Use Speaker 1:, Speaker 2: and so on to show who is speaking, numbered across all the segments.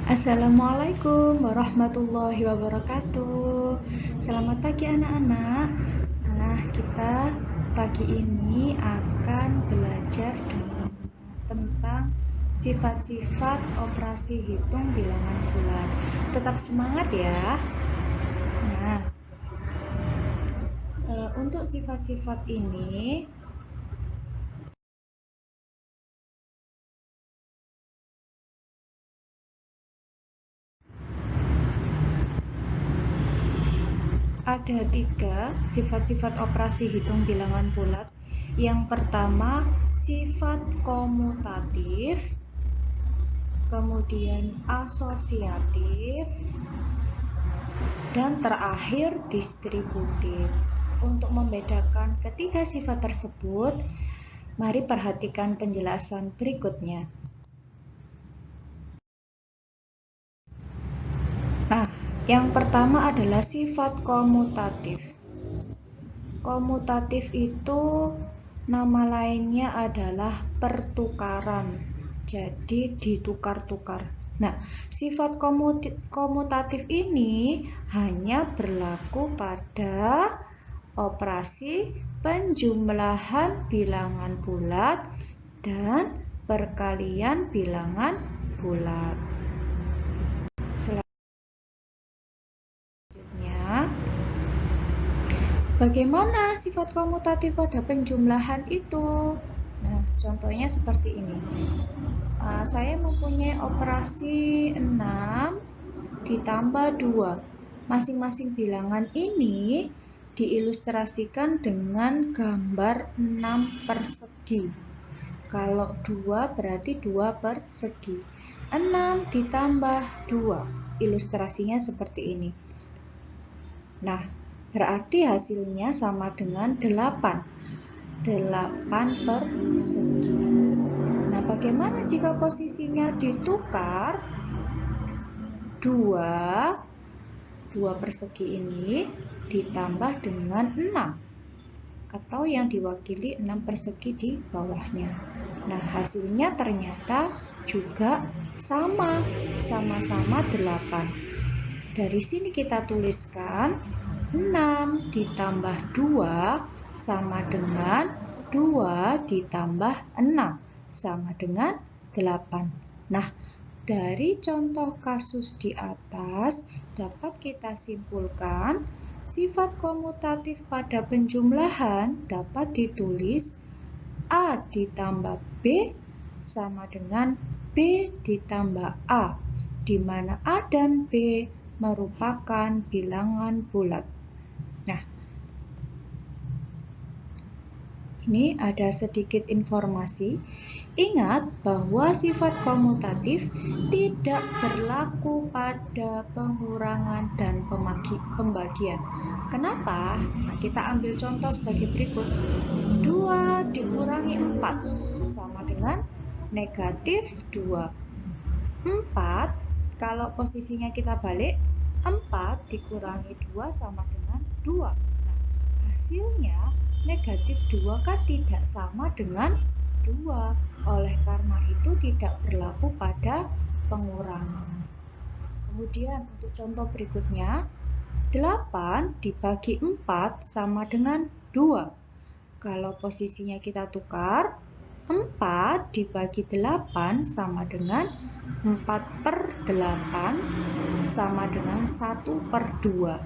Speaker 1: Assalamualaikum warahmatullahi wabarakatuh. Selamat pagi anak-anak. Nah, kita pagi ini akan belajar tentang sifat-sifat operasi hitung bilangan bulat. Tetap semangat ya. Nah, untuk sifat-sifat ini ada 3 sifat-sifat operasi hitung bilangan bulat. Yang pertama, sifat komutatif, kemudian asosiatif, dan terakhir distributif. Untuk membedakan ketiga sifat tersebut, mari perhatikan penjelasan berikutnya. Nah, yang pertama adalah sifat komutatif. Komutatif itu nama lainnya adalah pertukaran. Jadi ditukar-tukar. Nah, sifat komutatif ini hanya berlaku pada operasi penjumlahan bilangan bulat dan perkalian bilangan bulat. Selanjutnya, bagaimana sifat komutatif pada penjumlahan itu? Nah, contohnya seperti ini. Saya mempunyai operasi 6 ditambah 2. Masing-masing bilangan ini diilustrasikan dengan gambar 6 persegi. Kalau 2 berarti 2 persegi. 6 ditambah 2. Ilustrasinya seperti ini. Nah, berarti hasilnya sama dengan 8. 8 persegi. Nah, bagaimana jika posisinya ditukar? 2 persegi ini ditambah dengan 6. Atau yang diwakili 6 persegi di bawahnya. Nah, hasilnya ternyata juga sama-sama 8. Dari sini kita tuliskan 6 ditambah 2 sama dengan 2 ditambah 6 sama dengan 8. Nah, dari contoh kasus di atas dapat kita simpulkan sifat komutatif pada penjumlahan dapat ditulis A ditambah B sama dengan B ditambah A, di mana A dan B merupakan bilangan bulat. Nah, ini ada sedikit informasi. Ingat bahwa sifat komutatif tidak berlaku pada pengurangan dan pembagian. Kenapa? Nah, kita ambil contoh sebagai berikut. 2 dikurangi 4 sama dengan negatif 2. 4, kalau posisinya kita balik, 4 dikurangi 2 sama dengan 2. Nah, hasilnya negatif 2 kan tidak sama dengan 2. Oleh karena itu tidak berlaku pada pengurangan. Kemudian untuk contoh berikutnya, 8 dibagi 4 sama dengan 2. Kalau posisinya kita tukar, 4 dibagi 8 sama dengan 4/8 sama dengan 1/2.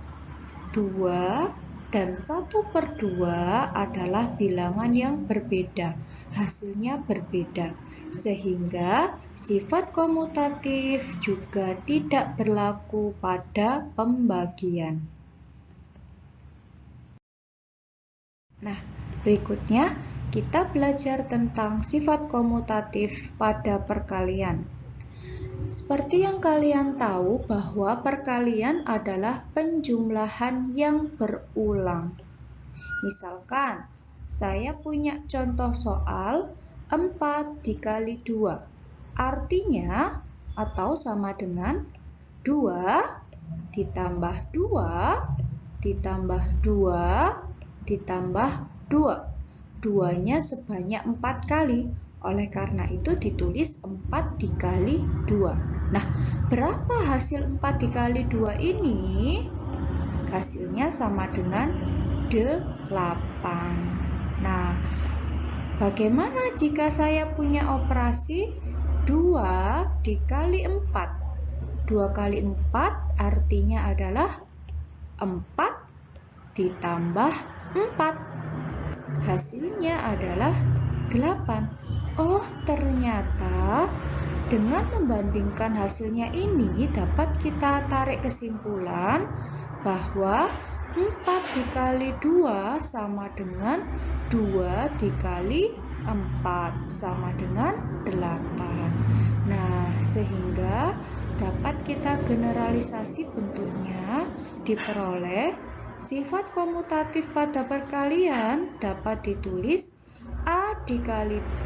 Speaker 1: 2 dan 1/2 adalah bilangan yang berbeda, hasilnya berbeda, sehingga sifat komutatif juga tidak berlaku pada pembagian. Nah, berikutnya kita belajar tentang sifat komutatif pada perkalian. Seperti yang kalian tahu bahwa perkalian adalah penjumlahan yang berulang. Misalkan, saya punya contoh soal 4 dikali 2. Artinya, atau sama dengan 2 ditambah 2 ditambah 2 ditambah 2. 2-nya sebanyak 4 kali. Oleh karena itu ditulis 4 dikali 2. Nah, berapa hasil 4 dikali 2 ini? Hasilnya sama dengan 8. Nah, bagaimana jika saya punya operasi 2 dikali 4? 2 kali 4 artinya adalah 4 ditambah 4. Hasilnya adalah 8. Oh, ternyata dengan membandingkan hasilnya ini dapat kita tarik kesimpulan bahwa 4 dikali 2 sama dengan 2 dikali 4 sama dengan 8. Nah, sehingga dapat kita generalisasi bentuknya diperoleh sifat komutatif pada perkalian dapat ditulis A dikali B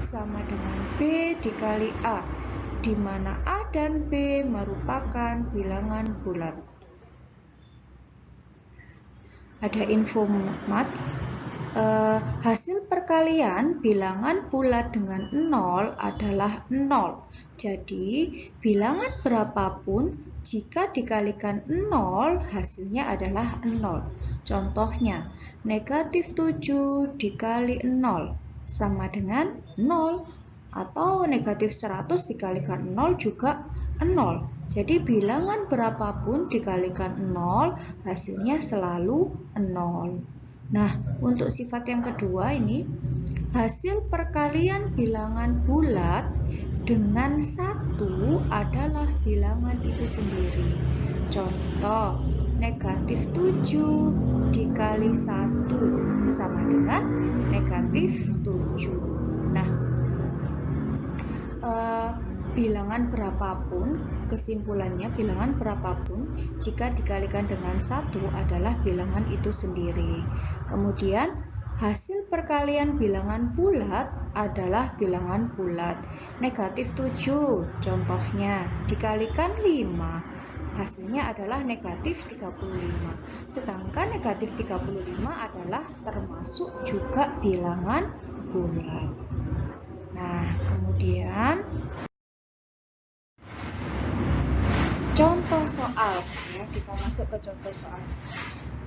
Speaker 1: sama dengan B dikali A, di mana A dan B merupakan bilangan bulat. Ada info mat, hasil perkalian bilangan bulat dengan 0 adalah 0. Jadi, bilangan berapapun jika dikalikan 0 hasilnya adalah 0. Contohnya, negatif 7 dikali 0 sama dengan 0. Atau negatif 100 dikalikan 0 juga 0. Jadi bilangan berapapun dikalikan 0 hasilnya selalu 0. Nah, untuk sifat yang kedua ini, hasil perkalian bilangan bulat dengan 1 adalah bilangan itu sendiri. Contoh, negatif 7 dikali 1 sama dengan negatif 7. Nah, bilangan berapapun, kesimpulannya bilangan berapapun jika dikalikan dengan 1 adalah bilangan itu sendiri. Kemudian hasil perkalian bilangan bulat adalah bilangan bulat. Negatif 7 contohnya dikalikan 5 hasilnya adalah negatif 35. Sedangkan negatif 35 adalah termasuk juga bilangan bulat. Nah, kemudian contoh soal, ya, kita masuk ke contoh soal.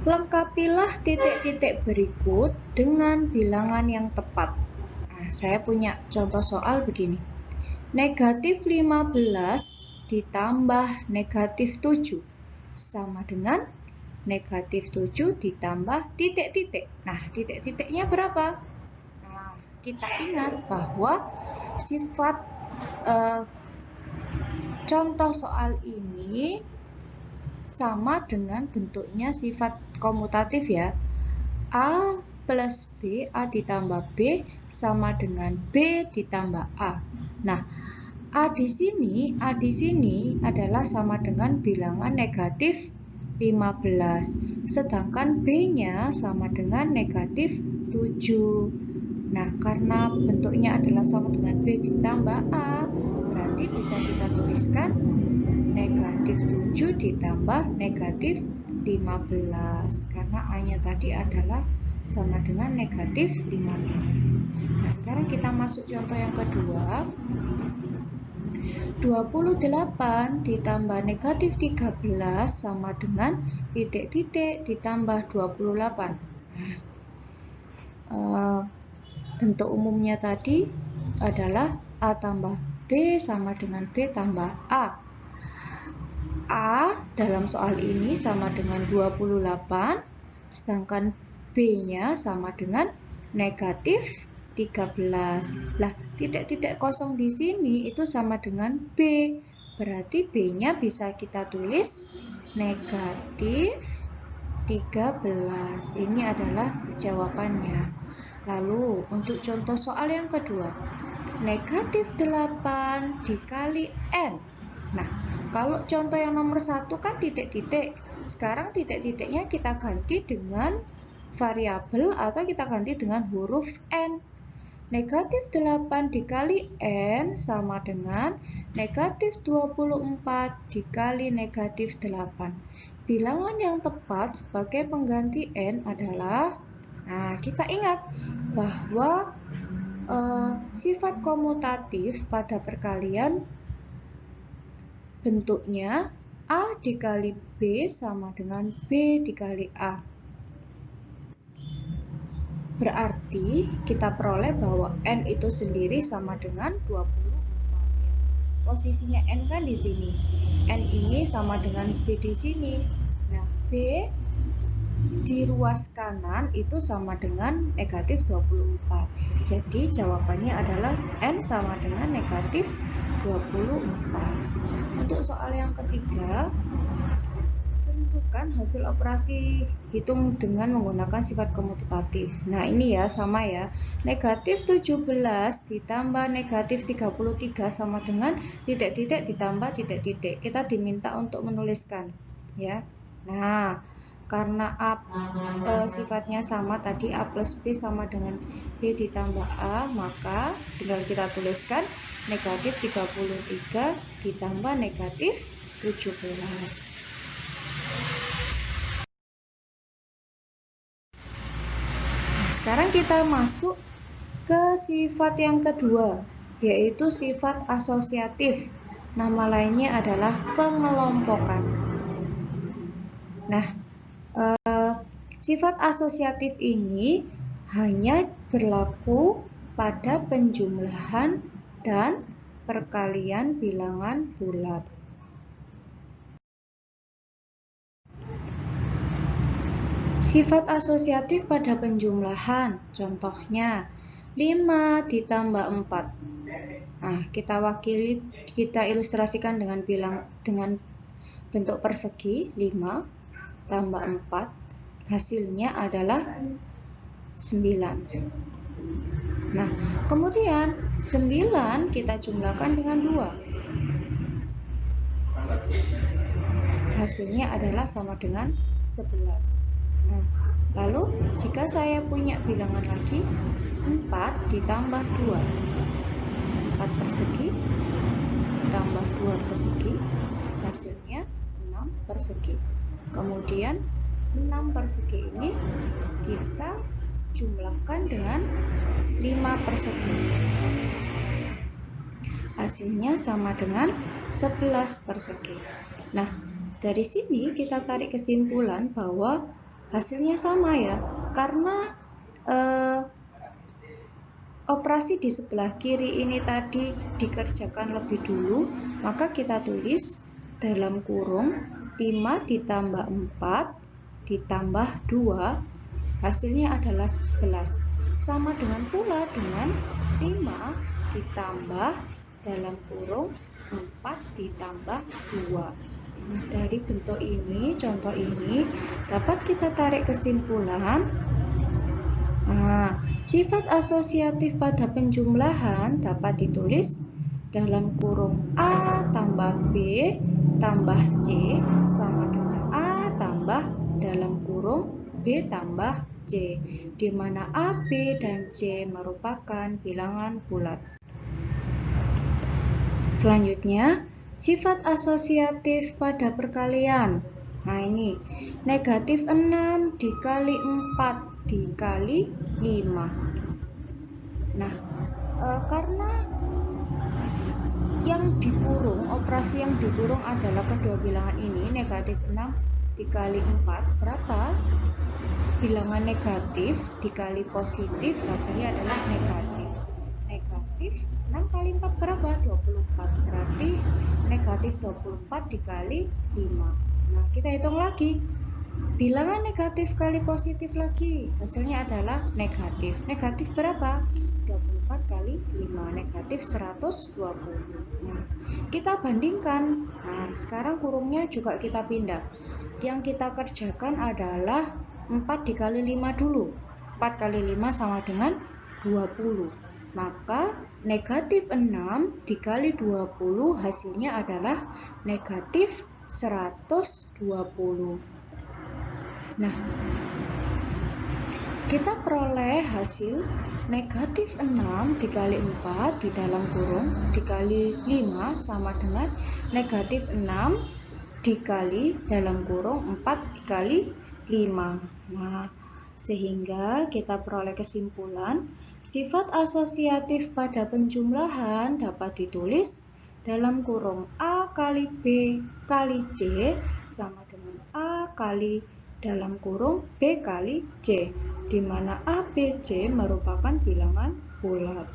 Speaker 1: Lengkapilah titik-titik berikut dengan bilangan yang tepat. Nah, saya punya contoh soal begini. Negatif 15 ditambah negatif 7 sama dengan negatif 7 ditambah titik-titik. Nah, titik-titiknya berapa? Nah, kita ingat bahwa sifat contoh soal ini sama dengan bentuknya sifat komutatif ya. A plus B, A ditambah B sama dengan B ditambah A. Nah, A di sini adalah sama dengan bilangan negatif 15. Sedangkan B-nya sama dengan negatif 7. Nah, karena bentuknya adalah sama dengan B ditambah A, berarti bisa kita tuliskan negatif 7 ditambah negatif 15. Karena A-nya tadi adalah sama dengan negatif 15. Nah, sekarang kita masuk contoh yang kedua. 28 ditambah negatif 13 sama dengan titik-titik ditambah 28. Nah, bentuk umumnya tadi adalah A tambah B sama dengan B tambah A. A dalam soal ini sama dengan 28, sedangkan B-nya sama dengan negatif 13. Lah, titik-titik kosong di sini itu sama dengan B. Berarti B-nya bisa kita tulis negatif 13. Ini adalah jawabannya. Lalu, untuk contoh soal yang kedua, negatif 8 dikali N. Nah, kalau contoh yang nomor 1 kan titik-titik. Sekarang titik-titiknya kita ganti dengan variabel atau kita ganti dengan huruf N. Negatif 8 dikali N sama dengan negatif 24 dikali negatif 8. Bilangan yang tepat sebagai pengganti N adalah, nah, kita ingat bahwa sifat komutatif pada perkalian bentuknya A dikali B sama dengan B dikali A. Berarti kita peroleh bahwa N itu sendiri sama dengan 24. Posisinya N kan di sini. N ini sama dengan B di sini. Nah, B di ruas kanan itu sama dengan negatif 24. Jadi jawabannya adalah N sama dengan negatif 24. Untuk soal yang ketiga, tentukan hasil operasi hitung dengan menggunakan sifat komutatif. Nah, ini ya sama ya. Negatif 17 ditambah negatif 33 sama dengan titik-titik ditambah titik-titik. Kita diminta untuk menuliskan ya. Nah, karena sifatnya sama tadi, A plus B sama dengan B ditambah A, maka tinggal kita tuliskan negatif 33 ditambah negatif 17. Sekarang kita masuk ke sifat yang kedua, yaitu sifat asosiatif. Nama lainnya adalah pengelompokan. Nah, sifat asosiatif ini hanya berlaku pada penjumlahan dan perkalian bilangan bulat. Sifat asosiatif pada penjumlahan, contohnya 5 ditambah 4. Nah, kita ilustrasikan dengan bentuk persegi 5 tambah 4, hasilnya adalah 9. Nah, kemudian 9 kita jumlahkan dengan 2. Hasilnya adalah sama dengan 11. Nah, lalu jika saya punya bilangan lagi 4 ditambah 2, 4 persegi tambah 2 persegi, hasilnya 6 persegi. Kemudian 6 persegi ini kita jumlahkan dengan 5 persegi, hasilnya sama dengan 11 persegi. Nah, dari sini kita tarik kesimpulan bahwa hasilnya sama ya, karena operasi di sebelah kiri ini tadi dikerjakan lebih dulu, maka kita tulis dalam kurung 5 ditambah 4 ditambah 2, hasilnya adalah 11. Sama dengan pula dengan 5 ditambah dalam kurung 4 ditambah 2. Dari bentuk ini, contoh ini, dapat kita tarik kesimpulan. Nah, sifat asosiatif pada penjumlahan dapat ditulis dalam kurung A tambah B tambah C sama dengan A tambah dalam kurung B tambah C, di mana A, B, dan C merupakan bilangan bulat. Selanjutnya, sifat asosiatif pada perkalian. Nah, ini negatif 6 dikali 4 dikali 5. Nah, karena yang dikurung, operasi yang dikurung adalah kedua bilangan ini, negatif 6 dikali 4, berapa? Bilangan negatif dikali positif, hasilnya adalah negatif. Negatif 6 kali 4 berapa? 24. Berarti negatif 24 dikali 5. Nah, kita hitung lagi. Bilangan negatif kali positif lagi, hasilnya adalah negatif. Negatif berapa? 24 kali 5, negatif 120. Nah, kita bandingkan. Nah, sekarang kurungnya juga kita pindah. Yang kita kerjakan adalah 4 dikali 5 dulu. 4 kali 5 sama dengan 20. Maka negatif 6 dikali 20 hasilnya adalah negatif 120. Nah, kita peroleh hasil negatif 6 dikali 4 di dalam kurung dikali 5 sama dengan negatif 6 dikali dalam kurung 4 dikali 5. Nah, sehingga kita peroleh kesimpulan sifat asosiatif pada penjumlahan dapat ditulis dalam kurung A kali B kali C sama dengan A kali dalam kurung B kali C, di mana A, B, C merupakan bilangan bulat.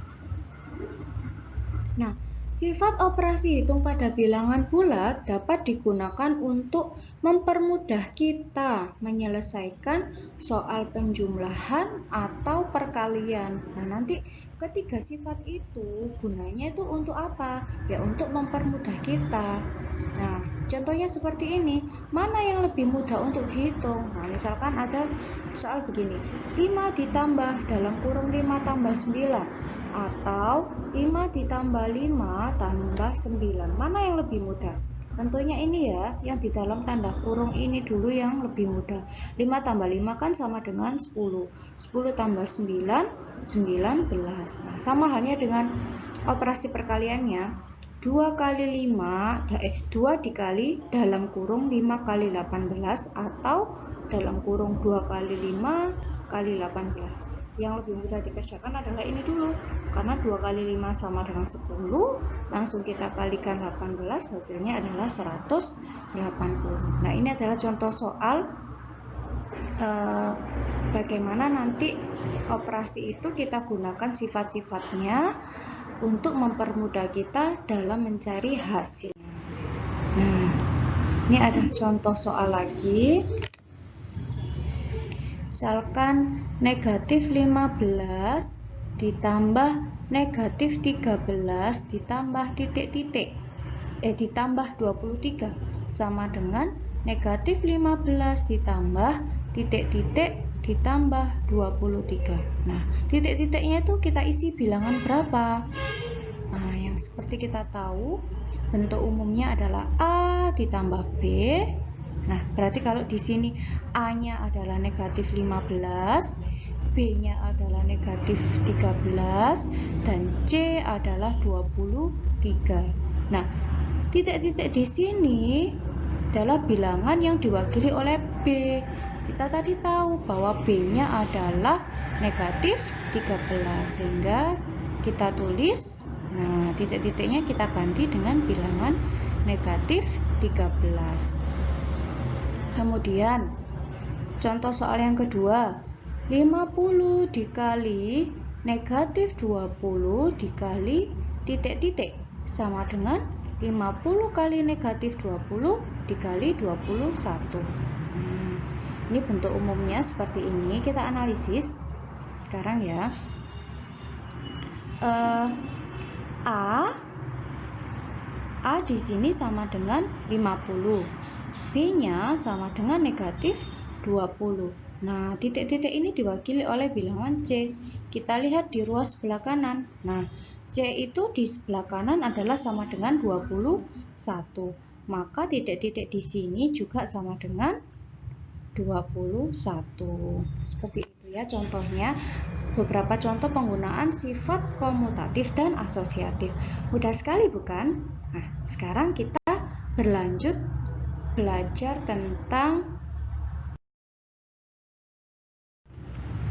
Speaker 1: Nah, sifat operasi hitung pada bilangan bulat dapat digunakan untuk mempermudah kita menyelesaikan soal penjumlahan atau perkalian. Nah, nanti ketiga sifat itu gunanya itu untuk apa? Ya, untuk mempermudah kita. Nah, contohnya seperti ini. Mana yang lebih mudah untuk dihitung? Nah, misalkan ada soal begini. 5 ditambah dalam kurung 5 tambah 9 atau 5 ditambah 5 tambah 9. Mana yang lebih mudah? Tentunya ini ya, yang di dalam tanda kurung ini dulu yang lebih mudah. 5 tambah 5 kan sama dengan 10. 10 tambah 9, 19. Nah, sama halnya dengan operasi perkaliannya. 2 kali 5, 2 dikali dalam kurung 5 kali 18 atau dalam kurung 2 kali 5 kali 18. Yang lebih mudah dikerjakan adalah ini dulu, karena 2 kali 5 sama dengan 10, langsung kita kalikan 18, hasilnya adalah 180. Nah, ini adalah contoh soal bagaimana nanti operasi itu kita gunakan sifat-sifatnya untuk mempermudah kita dalam mencari hasil. Nah, ini ada contoh soal lagi. Misalkan negatif 15 ditambah negatif 13 ditambah titik-titik, ditambah 23 sama dengan negatif 15 ditambah titik-titik ditambah 23. Nah, titik-titiknya itu kita isi bilangan berapa? Nah, yang seperti kita tahu, bentuk umumnya adalah A ditambah B. Nah, berarti kalau di sini A-nya adalah negatif 15, B-nya adalah negatif 13, dan C adalah 23. Nah, titik-titik di sini adalah bilangan yang diwakili oleh B. Kita tadi tahu bahwa B-nya adalah negatif 13, sehingga kita tulis, nah titik-titiknya kita ganti dengan bilangan negatif 13. Kemudian contoh soal yang kedua, 50 dikali negatif 20 dikali titik-titik sama dengan 50 kali negatif 20 dikali 21. Ini bentuk umumnya seperti ini, kita analisis sekarang ya. A di sini sama dengan 50. B-nya sama dengan negatif 20. Nah, titik-titik ini diwakili oleh bilangan C. Kita lihat di ruas sebelah kanan. Nah, C itu di sebelah kanan adalah sama dengan 21. Maka titik-titik di sini juga sama dengan 21. Seperti itu ya contohnya. Beberapa contoh penggunaan sifat komutatif dan asosiatif. Mudah sekali bukan? Nah, sekarang kita berlanjut belajar tentang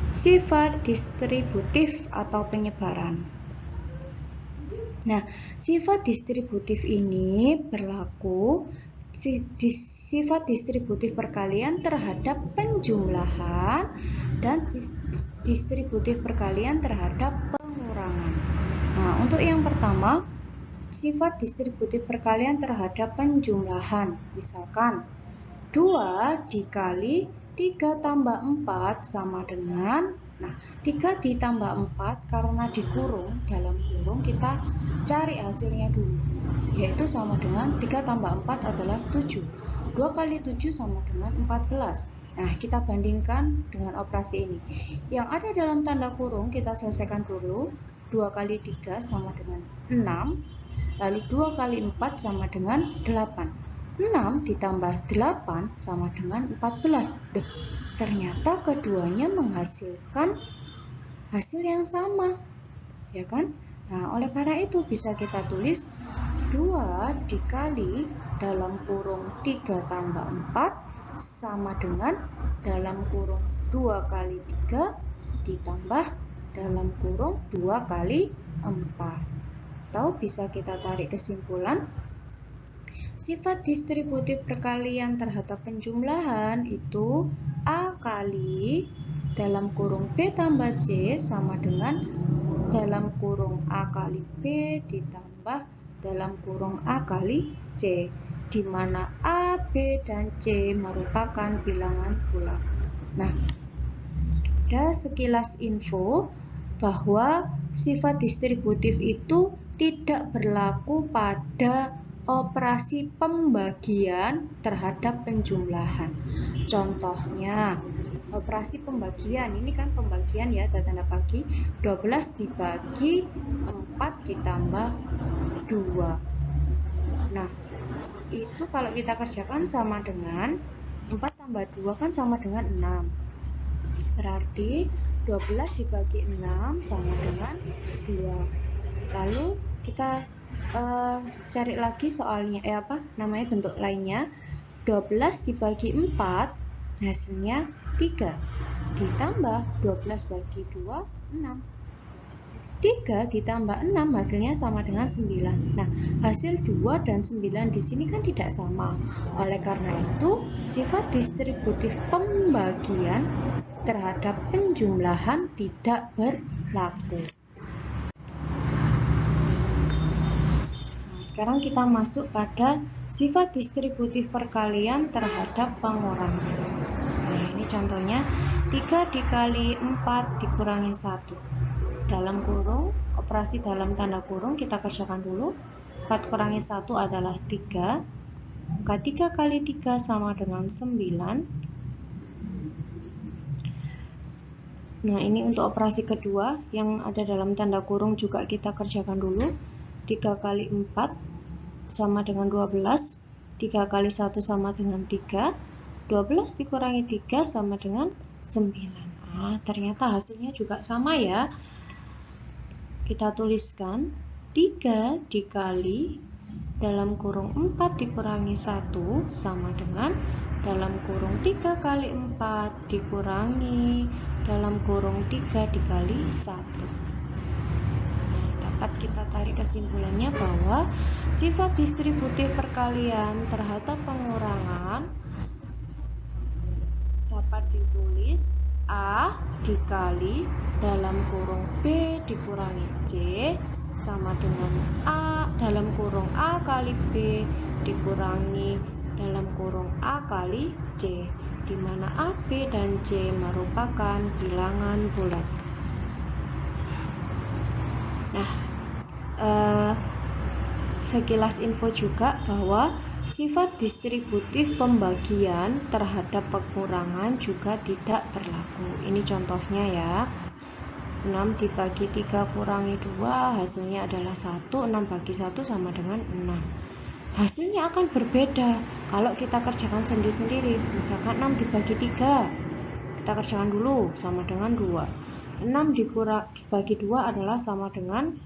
Speaker 1: sifat distributif atau penyebaran. Nah, sifat distributif ini berlaku sifat distributif perkalian terhadap penjumlahan dan distributif perkalian terhadap pengurangan. Nah, untuk yang pertama, sifat distributif perkalian terhadap penjumlahan. Misalkan 2 dikali 3 tambah 4 sama dengan, nah 3 ditambah 4 karena dikurung, dalam kurung kita cari hasilnya dulu, yaitu sama dengan 3 tambah 4 adalah 7. 2 kali 7 sama dengan 14. Nah, kita bandingkan dengan operasi ini. Yang ada dalam tanda kurung kita selesaikan dulu. 2 kali 3 sama dengan 6. Lalu 2 kali 4 sama dengan 8. 6 ditambah 8 sama dengan 14. Ternyata keduanya menghasilkan hasil yang sama, ya kan? Nah, oleh karena itu bisa kita tulis 2 dikali dalam kurung 3 tambah 4 sama dengan dalam kurung 2 kali 3 ditambah dalam kurung 2 kali 4. Atau bisa kita tarik kesimpulan, sifat distributif perkalian terhadap penjumlahan itu A kali dalam kurung B tambah C sama dengan dalam kurung A kali B ditambah dalam kurung A kali C, di mana A, B, dan C merupakan bilangan bulat. Nah, ada sekilas info bahwa sifat distributif itu tidak berlaku pada operasi pembagian terhadap penjumlahan. Contohnya, operasi pembagian, ini kan pembagian ya, tanda bagi, 12 dibagi 4 ditambah 2. Nah, itu kalau kita kerjakan sama dengan 4 tambah 2 kan sama dengan 6. Berarti 12 dibagi 6 sama dengan 2. Lalu kita cari lagi soalnya, bentuk lainnya. 12 dibagi 4 hasilnya 3. Ditambah 12 bagi 2, 6. 3 ditambah 6 hasilnya sama dengan 9. Nah, hasil 2 dan 9 di sini kan tidak sama. Oleh karena itu, sifat distributif pembagian terhadap penjumlahan tidak berlaku. Nah, sekarang kita masuk pada sifat distributif perkalian terhadap pengurangan. Nah, ini contohnya 3 dikali 4 dikurangi 1. Dalam kurung, operasi dalam tanda kurung kita kerjakan dulu. 4 kurangi 1 adalah 3. Maka 3 kali 3 sama dengan 9. Nah, ini untuk operasi kedua yang ada dalam tanda kurung juga kita kerjakan dulu. 3 kali 4 sama dengan 12. 3 kali 1 sama dengan 3. 12 dikurangi 3 sama dengan 9. Nah, ternyata hasilnya juga sama ya. Kita tuliskan 3 dikali dalam kurung 4 dikurangi 1 sama dengan dalam kurung 3 kali 4 dikurangi dalam kurung 3 dikali 1. Nah, dapat kita tarik kesimpulannya bahwa sifat distributif perkalian terhadap pengurangan dapat ditulis A dikali dalam kurung B dikurangi C sama dengan A dalam kurung A kali B dikurangi dalam kurung A kali C, di mana A, B, dan C merupakan bilangan bulat. Nah, sekilas info juga bahwa sifat distributif pembagian terhadap pengurangan juga tidak berlaku. Ini contohnya ya. 6 dibagi 3 kurangi 2 hasilnya adalah 1. 6 bagi 1 sama dengan 6. Hasilnya akan berbeda kalau kita kerjakan sendiri-sendiri. Misalkan 6 dibagi 3, kita kerjakan dulu sama dengan 2. 6 dibagi 2 adalah sama dengan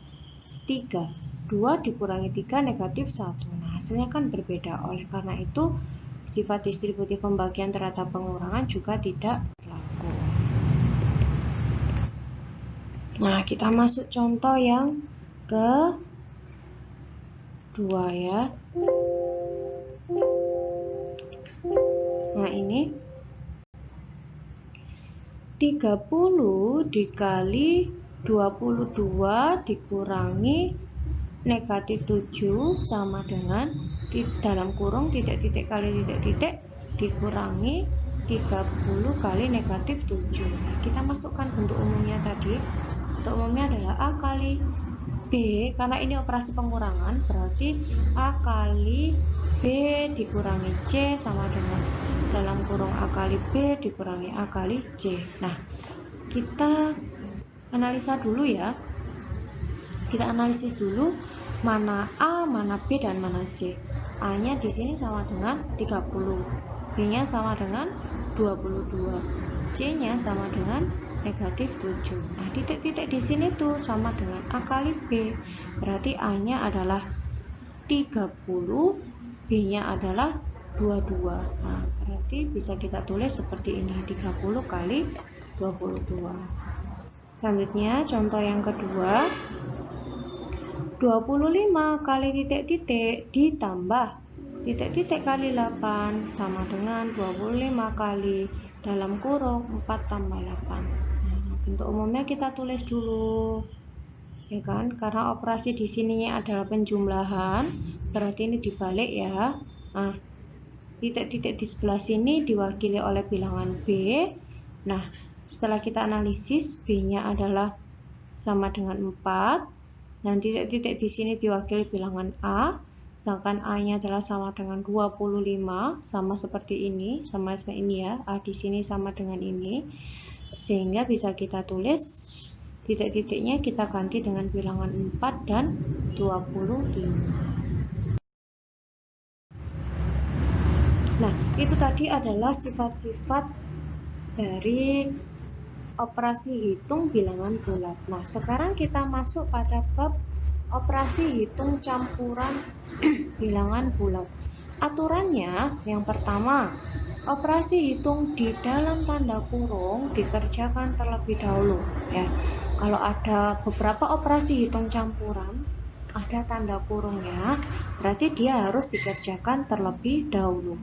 Speaker 1: 3. 2 dikurangi 3 negatif 1. Nah, hasilnya kan berbeda. Oleh karena itu, sifat distributif pembagian terhadap pengurangan juga tidak berlaku. Nah, kita masuk contoh yang kedua ya. Nah, ini 30 dikali 22 dikurangi negatif 7 sama dengan dalam kurung titik-titik kali titik-titik dikurangi 30 kali negatif 7. Nah, kita masukkan bentuk umumnya tadi. Bentuk umumnya adalah A kali B, karena ini operasi pengurangan, berarti A kali B dikurangi C sama dengan dalam kurung A kali B dikurangi A kali C. Nah, kita analisa dulu ya. Kita analisis dulu mana A, mana B, dan mana C. A-nya di sini sama dengan 30, B-nya sama dengan 22, C-nya sama dengan negatif 7. Nah, titik-titik di sini tuh sama dengan A kali B. Berarti A-nya adalah 30, B-nya adalah 22. Nah, berarti bisa kita tulis seperti ini, 30 kali 22. Selanjutnya, contoh yang kedua, 25 kali titik-titik ditambah titik-titik kali 8 sama dengan 25 kali dalam kurung 4 tambah 8. Nah, bentuk umumnya kita tulis dulu, ya kan? Karena operasi di sini adalah penjumlahan, berarti ini dibalik ya. Nah, titik-titik di sebelah sini diwakili oleh bilangan B. Nah, setelah kita analisis, B-nya adalah sama dengan 4. Dan titik-titik di sini diwakili bilangan A, sedangkan A-nya adalah sama dengan 25, sama seperti ini, sama seperti ini ya. A di sini sama dengan ini. Sehingga bisa kita tulis titik-titiknya kita ganti dengan bilangan 4 dan 25. Nah, itu tadi adalah sifat-sifat dari operasi hitung bilangan bulat. Nah, sekarang kita masuk pada bab operasi hitung campuran bilangan bulat. Aturannya yang pertama, operasi hitung di dalam tanda kurung dikerjakan terlebih dahulu ya. Kalau ada beberapa operasi hitung campuran ada tanda kurungnya, berarti dia harus dikerjakan terlebih dahulu.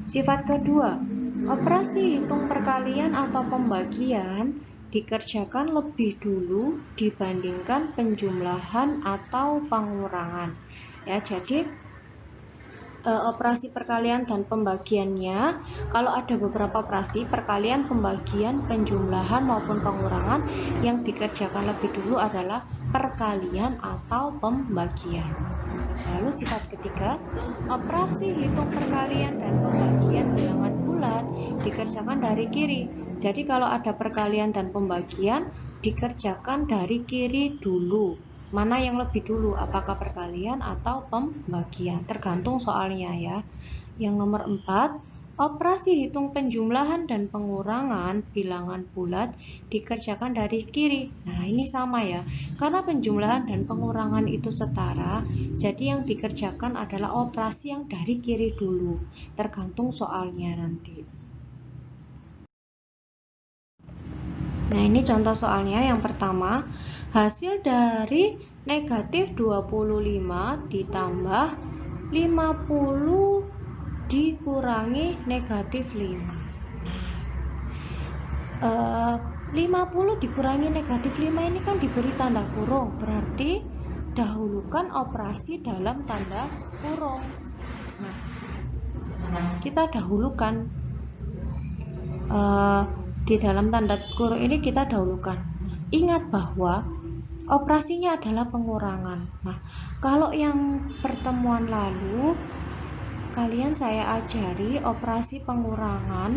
Speaker 1: Sifat kedua, operasi hitung perkalian atau pembagian dikerjakan lebih dulu dibandingkan penjumlahan atau pengurangan. Ya, jadi operasi perkalian dan pembagiannya, kalau ada beberapa operasi perkalian, pembagian, penjumlahan maupun pengurangan, yang dikerjakan lebih dulu adalah perkalian atau pembagian. Lalu sifat ketiga, operasi hitung perkalian dan pembagian bilangan bulat dikerjakan dari kiri. Jadi kalau ada perkalian dan pembagian dikerjakan dari kiri dulu. Mana yang lebih dulu, apakah perkalian atau pembagian, tergantung soalnya ya. Yang nomor 4, operasi hitung penjumlahan dan pengurangan bilangan bulat dikerjakan dari kiri. Nah, ini sama ya. Karena penjumlahan dan pengurangan itu setara, jadi yang dikerjakan adalah operasi yang dari kiri dulu. Tergantung soalnya nanti. Nah, ini contoh soalnya yang pertama. Hasil dari negatif 25 ditambah 50 dikurangi negatif 5. 50 dikurangi negatif 5 ini kan diberi tanda kurung, berarti dahulukan operasi dalam tanda kurung. Nah, kita dahulukan di dalam tanda kurung ini kita dahulukan. Ingat bahwa operasinya adalah pengurangan. Nah, kalau yang pertemuan lalu kalian saya ajari operasi pengurangan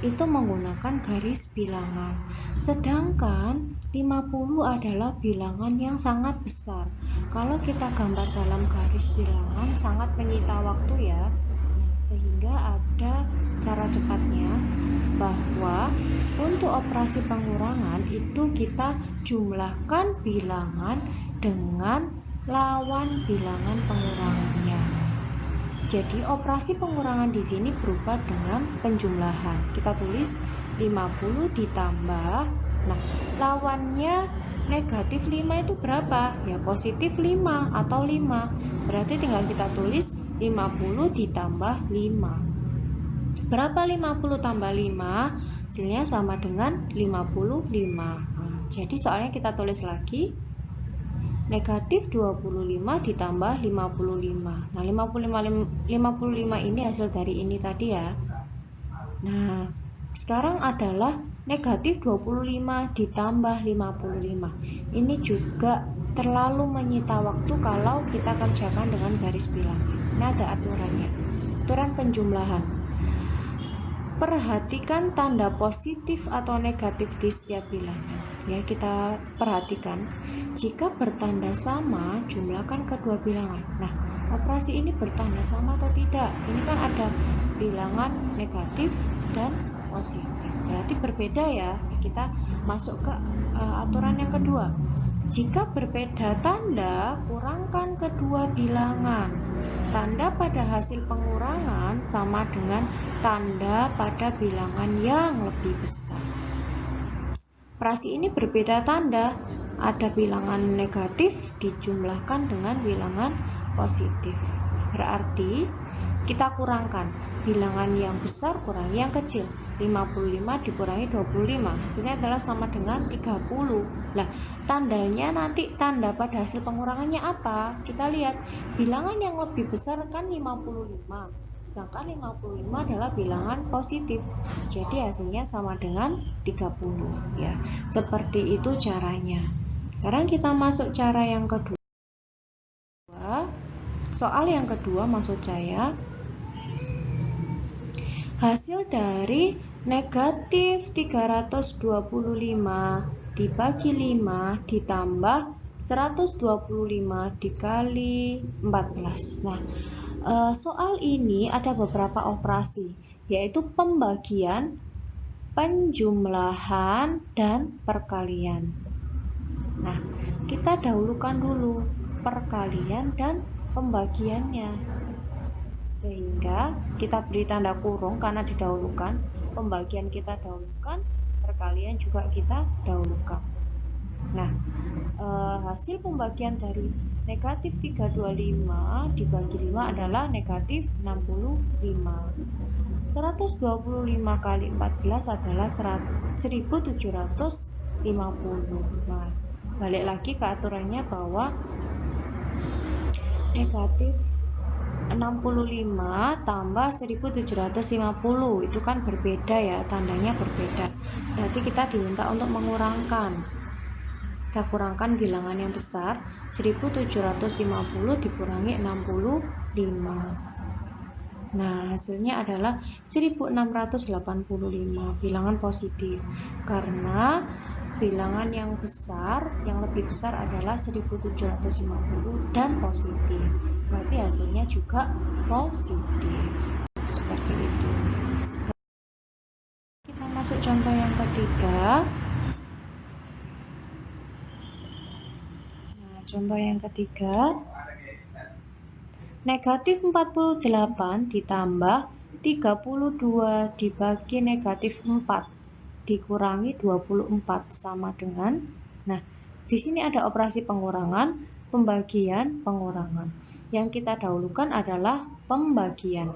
Speaker 1: itu menggunakan garis bilangan. Sedangkan 50 adalah bilangan yang sangat besar. Kalau kita gambar dalam garis bilangan sangat menyita waktu ya. Sehingga ada cara cepatnya bahwa untuk operasi pengurangan itu kita jumlahkan bilangan dengan lawan bilangan pengurangannya. Jadi operasi pengurangan di sini berupa dengan penjumlahan. Kita tulis 50 ditambah, nah lawannya negatif 5 itu berapa? Ya positif 5 atau 5. Berarti tinggal kita tulis 50 ditambah 5. Berapa 50 tambah 5? Hasilnya sama dengan 55. Jadi soalnya kita tulis lagi negatif 25 ditambah 55. Nah 55 ini hasil dari ini tadi ya. Nah sekarang adalah negatif 25 ditambah 55. Ini juga terlalu menyita waktu kalau kita kerjakan dengan garis bilangan. Nah ada aturannya, aturan penjumlahan. Perhatikan tanda positif atau negatif di setiap bilangan. Ya, kita perhatikan. Jika bertanda sama, jumlahkan kedua bilangan. Nah, operasi ini bertanda sama atau tidak? Ini kan ada bilangan negatif dan positif. Berarti berbeda ya. Kita masuk ke aturan yang kedua. Jika berbeda tanda, kurangkan kedua bilangan. Tanda pada hasil pengurangan sama dengan tanda pada bilangan yang lebih besar. Operasi ini berbeda tanda, ada bilangan negatif dijumlahkan dengan bilangan positif. Berarti kita kurangkan bilangan yang besar kurangi yang kecil. 55 dikurangi 25 hasilnya adalah sama dengan 30. Nah, tandanya nanti tanda pada hasil pengurangannya apa? Kita lihat bilangan yang lebih besar kan 55, sedangkan 55 adalah bilangan positif, jadi hasilnya sama dengan 30 ya. Seperti itu caranya. Sekarang kita masuk cara yang kedua. Soal yang kedua maksud saya, hasil dari negatif 325 dibagi 5 ditambah 125 dikali 14. Nah, soal ini ada beberapa operasi, yaitu pembagian, penjumlahan, dan perkalian. Nah, kita dahulukan dulu perkalian dan pembagiannya, sehingga kita beri tanda kurung karena didahulukan. Pembagian kita dahulukan, perkalian juga kita dahulukan. Nah, hasil pembagian dari negatif 325 dibagi 5 adalah negatif 65. 125 kali 14 adalah 1750. Nah, balik lagi ke aturannya bahwa negatif 65 tambah 1750 itu kan berbeda ya, tandanya berbeda. Berarti kita diminta untuk mengurangkan. Kita kurangkan bilangan yang besar, 1750 dikurangi 65. Nah, hasilnya adalah 1685, bilangan positif. Karena bilangan yang besar, yang lebih besar adalah 1750 dan positif. Berarti hasilnya juga positif. Seperti itu. Kita masuk contoh yang ketiga. Nah, contoh yang ketiga, negatif 48 ditambah 32 dibagi negatif 4 dikurangi 24 sama dengan, nah, di sini ada operasi pengurangan, pembagian, pengurangan. Yang kita dahulukan adalah pembagian.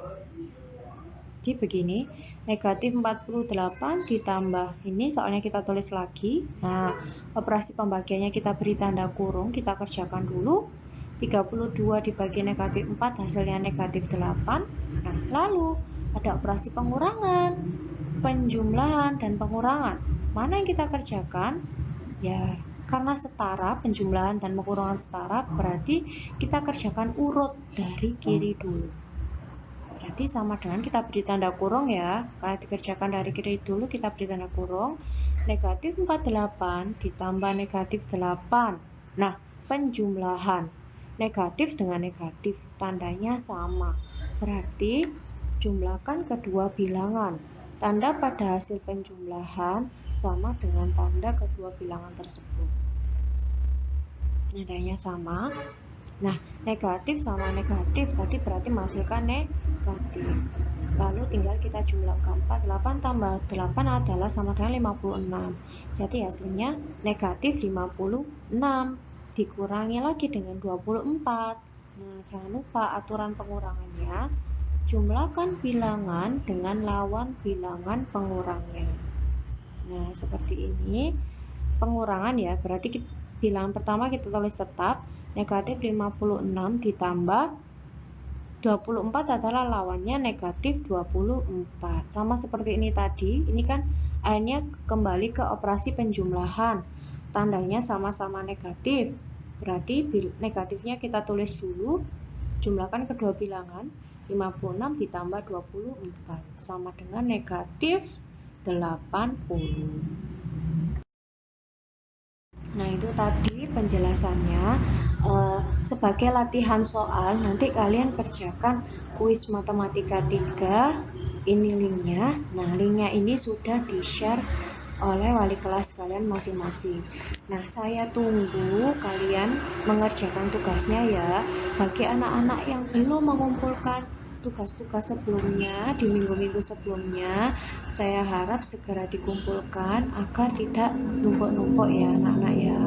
Speaker 1: Jadi begini, negatif 48 ditambah ini, soalnya kita tulis lagi. Nah, operasi pembagiannya kita beri tanda kurung, kita kerjakan dulu. 32 dibagi negatif 4 hasilnya negatif 8. Nah, lalu ada operasi pengurangan, penjumlahan, dan pengurangan. Mana yang kita kerjakan? Ya, karena setara, penjumlahan dan pengurangan setara, berarti kita kerjakan urut dari kiri dulu. Berarti sama dengan kita beri tanda kurung ya. Kalau dikerjakan dari kiri dulu, kita beri tanda kurung. Negatif 48 ditambah negatif 8. Nah, penjumlahan negatif dengan negatif, tandanya sama. Berarti jumlahkan kedua bilangan. Tanda pada hasil penjumlahan sama dengan tanda kedua bilangan tersebut. Tandanya sama. Nah, negatif sama negatif tadi berarti menghasilkan negatif. Lalu tinggal kita jumlahkan. 48 tambah 8 adalah sama dengan 56. Jadi hasilnya negatif 56. Dikurangi lagi dengan 24. Nah, jangan lupa aturan pengurangannya. Jumlahkan bilangan dengan lawan bilangan pengurangnya. Nah, seperti ini pengurangan ya, berarti bilangan pertama kita tulis tetap, negatif 56 ditambah 24 adalah lawannya negatif 24. Sama seperti ini tadi, ini kan akhirnya kembali ke operasi penjumlahan. Tandanya sama-sama negatif, berarti negatifnya kita tulis dulu, jumlahkan kedua bilangan. 56 ditambah 24 sama dengan negatif 80. Nah, itu tadi penjelasannya. Sebagai latihan soal, nanti kalian kerjakan kuis matematika 3. Ini linknya. Nah, linknya ini sudah di-share oleh wali kelas kalian masing-masing. Nah, saya tunggu kalian mengerjakan tugasnya ya. Bagi anak-anak yang belum mengumpulkan tugas-tugas sebelumnya di minggu-minggu sebelumnya. Saya harap segera dikumpulkan agar tidak numpuk-numpuk ya anak-anak ya.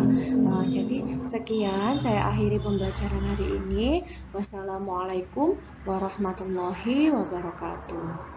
Speaker 1: Jadi sekian saya akhiri pembelajaran hari ini. Wassalamualaikum warahmatullahi wabarakatuh.